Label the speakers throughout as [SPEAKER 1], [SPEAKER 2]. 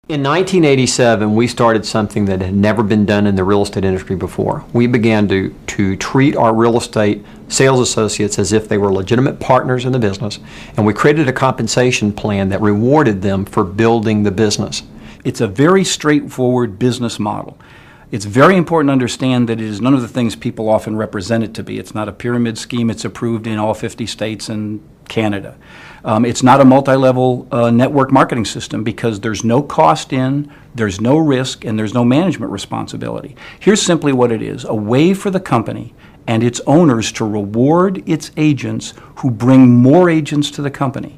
[SPEAKER 1] In 1987, we started something that had never been done in the real estate industry before. We began to treat our real estate sales associates as if they were legitimate partners in the business, and we created a compensation plan that rewarded them for building the business.
[SPEAKER 2] It's a very straightforward business model. It's very important to understand that it is none of the things people often represent it to be. It's not a pyramid scheme. It's approved in all 50 states and Canada. It's not a multi-level network marketing system because there's no cost in, there's no risk, and there's no management responsibility. Here's simply what it is: a way for the company and its owners to reward its agents who bring more agents to the company,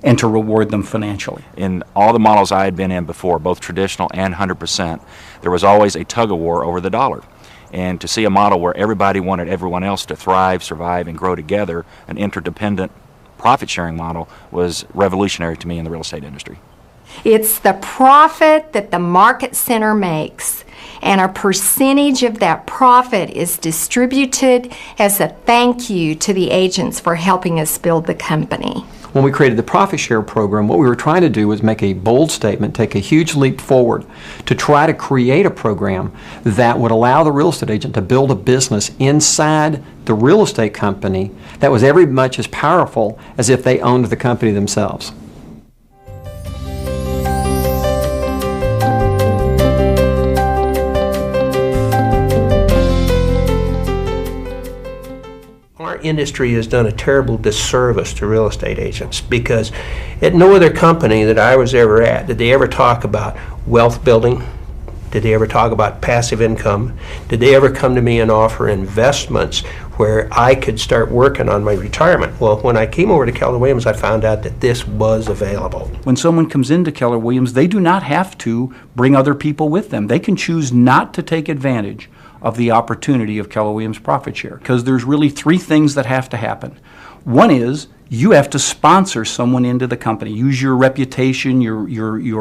[SPEAKER 2] and to reward them financially.
[SPEAKER 3] In all the models I had been in before, both traditional and 100%, there was always a tug-of-war over the dollar. And to see a model where everybody wanted everyone else to thrive, survive, and grow together, an interdependent profit-sharing model, was revolutionary to me in the real estate industry.
[SPEAKER 4] It's the profit that the market center makes, and a percentage of that profit is distributed as a thank you to the agents for helping us build the company.
[SPEAKER 1] When we created the profit share program, what we were trying to do was make a bold statement, take a huge leap forward to try to create a program that would allow the real estate agent to build a business inside the real estate company that was every much as powerful as if they owned the company themselves.
[SPEAKER 5] Our industry has done a terrible disservice to real estate agents because at no other company that I was ever at did they ever talk about wealth building. Did they ever talk about passive income? Did they ever come to me and offer investments where I could start working on my retirement? Well, when I came over to Keller Williams, I found out that this was available.
[SPEAKER 2] When someone comes into Keller Williams, they do not have to bring other people with them. They can choose not to take advantage of the opportunity of Keller Williams Profit Share, because there's really three things that have to happen. One is you have to sponsor someone into the company. Use your reputation, your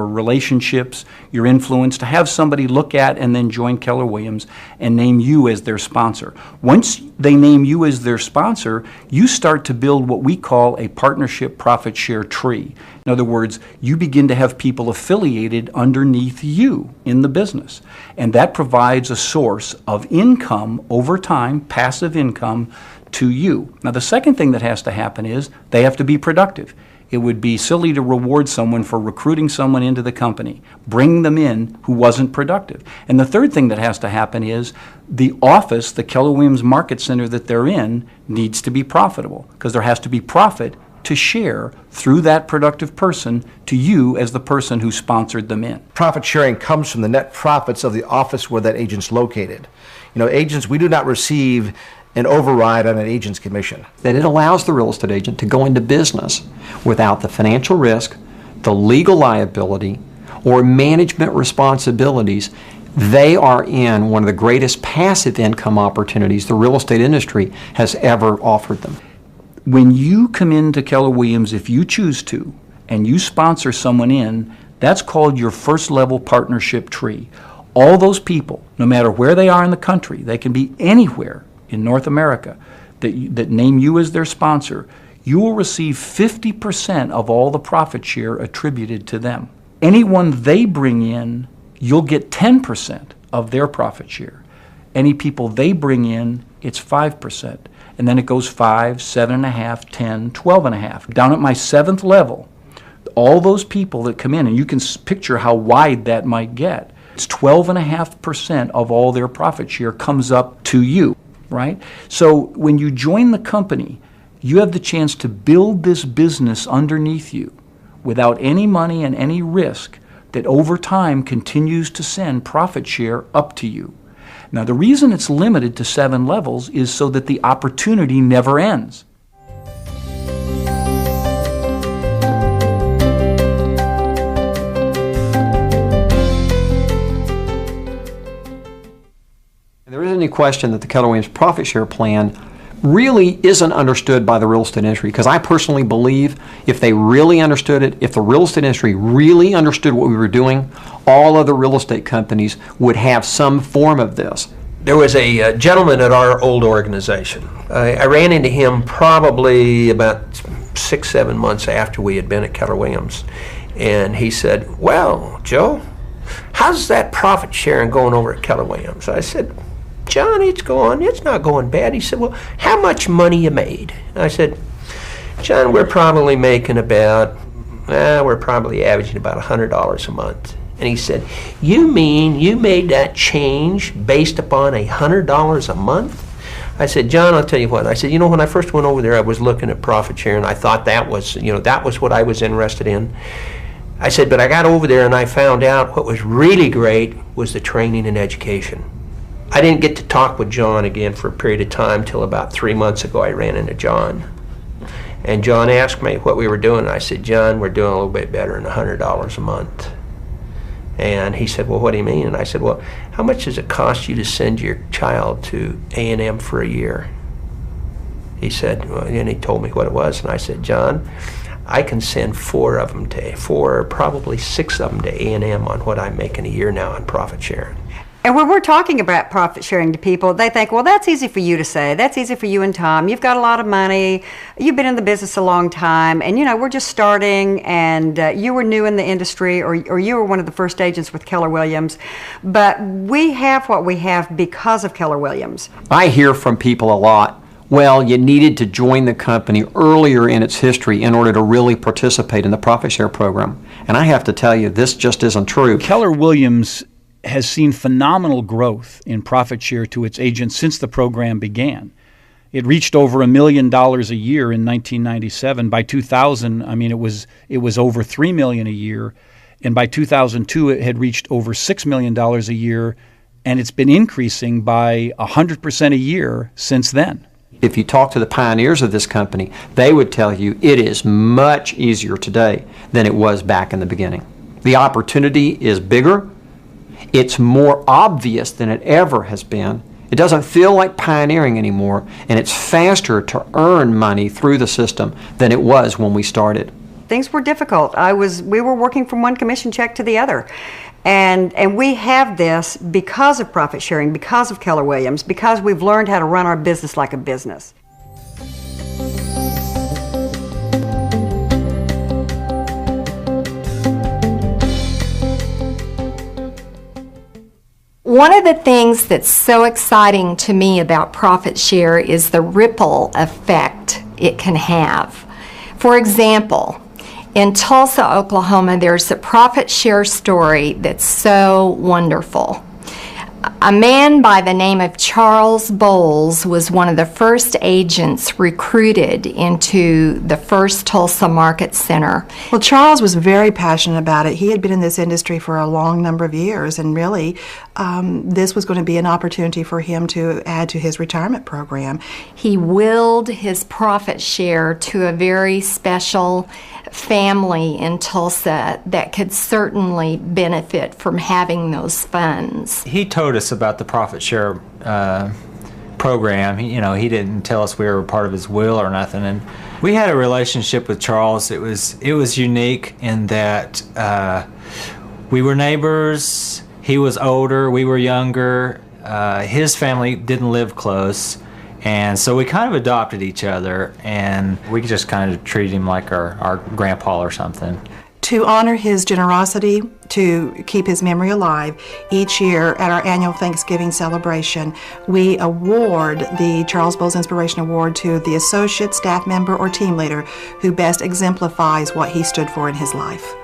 [SPEAKER 2] relationships, your influence to have somebody look at and then join Keller Williams and name you as their sponsor. Once they name you as their sponsor, you start to build what we call a partnership profit share tree. In other words, you begin to have people affiliated underneath you in the business. And that provides a source of income over time, passive income, to you. Now, the second thing that has to happen is they have to be productive. It would be silly to reward someone for recruiting someone into the company, bring them in who wasn't productive. And the third thing that has to happen is the office, the Keller Williams Market Center that they're in, needs to be profitable, because there has to be profit to share through that productive person to you as the person who sponsored them in.
[SPEAKER 6] Profit sharing comes from the net profits of the office where that agent's located. You know, agents, we do not receive an override on an agent's commission.
[SPEAKER 1] That it allows the real estate agent to go into business without the financial risk, the legal liability, or management responsibilities. They are in one of the greatest passive income opportunities the real estate industry has ever offered them.
[SPEAKER 2] When you come into Keller Williams, if you choose to, and you sponsor someone in, that's called your first level partnership tree. All those people, no matter where they are in the country, they can be anywhere in North America, that name you as their sponsor, you will receive 50% of all the profit share attributed to them. Anyone they bring in, you'll get 10% of their profit share. Any people they bring in, it's 5%. And then it goes 5, 7.5, 10, 12.5. Down at my 7th level, all those people that come in, and you can picture how wide that might get, it's 12.5% of all their profit share comes up to you. Right? So when you join the company, you have the chance to build this business underneath you without any money and any risk that over time continues to send profit share up to you. Now, the reason it's limited to 7 levels is so that the opportunity never ends.
[SPEAKER 1] There isn't any question that the Keller Williams Profit Share Plan really isn't understood by the real estate industry, because I personally believe if they really understood it, if the real estate industry really understood what we were doing, all other real estate companies would have some form of this.
[SPEAKER 5] There was a gentleman at our old organization. I ran into him probably about 6-7 months after we had been at Keller Williams. And he said, well, Joe, how's that profit sharing going over at Keller Williams? I said, John, it's not going bad. He said, well, how much money you made? I said, John, we're probably making about, we're probably averaging about $100 a month. And he said, you mean you made that change based upon $100 a month? I said, John, I'll tell you what. I said, when I first went over there, I was looking at profit share, and I thought that was what I was interested in. I said, but I got over there and I found out what was really great was the training and education. I didn't get to talk with John again for a period of time till about 3 months ago. I ran into John. And John asked me what we were doing. And I said, John, we're doing a little bit better than $100 a month. And he said, well, what do you mean? And I said, well, how much does it cost you to send your child to A&M for a year? He said, well, and he told me what it was. And I said, John, I can send probably 6 of them to A&M on what I'm making a year now on profit sharing.
[SPEAKER 7] And when we're talking about profit sharing to people, they think, well, that's easy for you to say. That's easy for you and Tom. You've got a lot of money. You've been in the business a long time. And, we're just starting, and you were new in the industry, or you were one of the first agents with Keller Williams. But we have what we have because of Keller Williams.
[SPEAKER 1] I hear from people a lot, well, you needed to join the company earlier in its history in order to really participate in the profit share program. And I have to tell you, this just isn't true.
[SPEAKER 2] Keller Williams has seen phenomenal growth in profit share to its agents since the program began. It reached over $1 million a year in 1997. By 2000, it was over $3 million a year, and by 2002, it had reached over $6 million a year, and it's been increasing by 100% a year since then.
[SPEAKER 1] If you talk to the pioneers of this company, they would tell you it is much easier today than it was back in the beginning. The opportunity is bigger. It's more obvious than it ever has been. It doesn't feel like pioneering anymore, and it's faster to earn money through the system than it was when we started.
[SPEAKER 7] Things were difficult. We were working from one commission check to the other. And we have this because of profit sharing, because of Keller Williams, because we've learned how to run our business like a business.
[SPEAKER 4] One of the things that's so exciting to me about profit share is the ripple effect it can have. For example, in Tulsa, Oklahoma, there's a profit share story that's so wonderful. A man by the name of Charles Bowles was one of the first agents recruited into the first Tulsa Market Center.
[SPEAKER 8] Well, Charles was very passionate about it. He had been in this industry for a long number of years, and really this was going to be an opportunity for him to add to his retirement program.
[SPEAKER 4] He willed his profit share to a very special family in Tulsa that could certainly benefit from having those funds.
[SPEAKER 9] He told us about the profit share program. He didn't tell us we were part of his will or nothing. And we had a relationship with Charles. It was unique in that we were neighbors. He was older. We were younger. His family didn't live close. And so we kind of adopted each other, and we just kind of treated him like our grandpa or something.
[SPEAKER 8] To honor his generosity, to keep his memory alive, each year at our annual Thanksgiving celebration, we award the Charles Bowles Inspiration Award to the associate, staff member, or team leader who best exemplifies what he stood for in his life.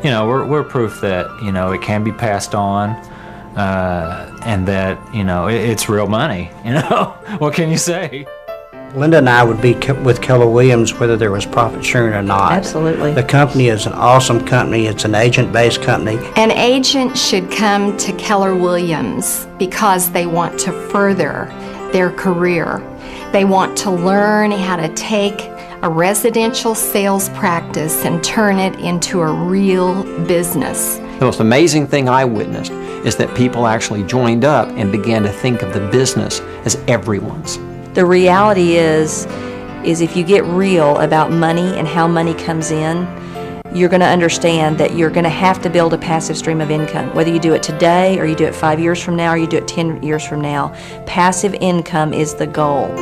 [SPEAKER 9] We're proof that, it can be passed on. And that, it's real money, What can you say?
[SPEAKER 10] Linda and I would be with Keller Williams whether there was profit sharing or not.
[SPEAKER 7] Absolutely.
[SPEAKER 10] The company is an awesome company. It's an agent-based company.
[SPEAKER 4] An agent should come to Keller Williams because they want to further their career. They want to learn how to take a residential sales practice and turn it into a real business.
[SPEAKER 1] The most amazing thing I witnessed is that people actually joined up and began to think of the business as everyone's.
[SPEAKER 11] The reality is if you get real about money and how money comes in, you're going to understand that you're going to have to build a passive stream of income. Whether you do it today or you do it 5 years from now or you do it 10 years from now, passive income is the goal.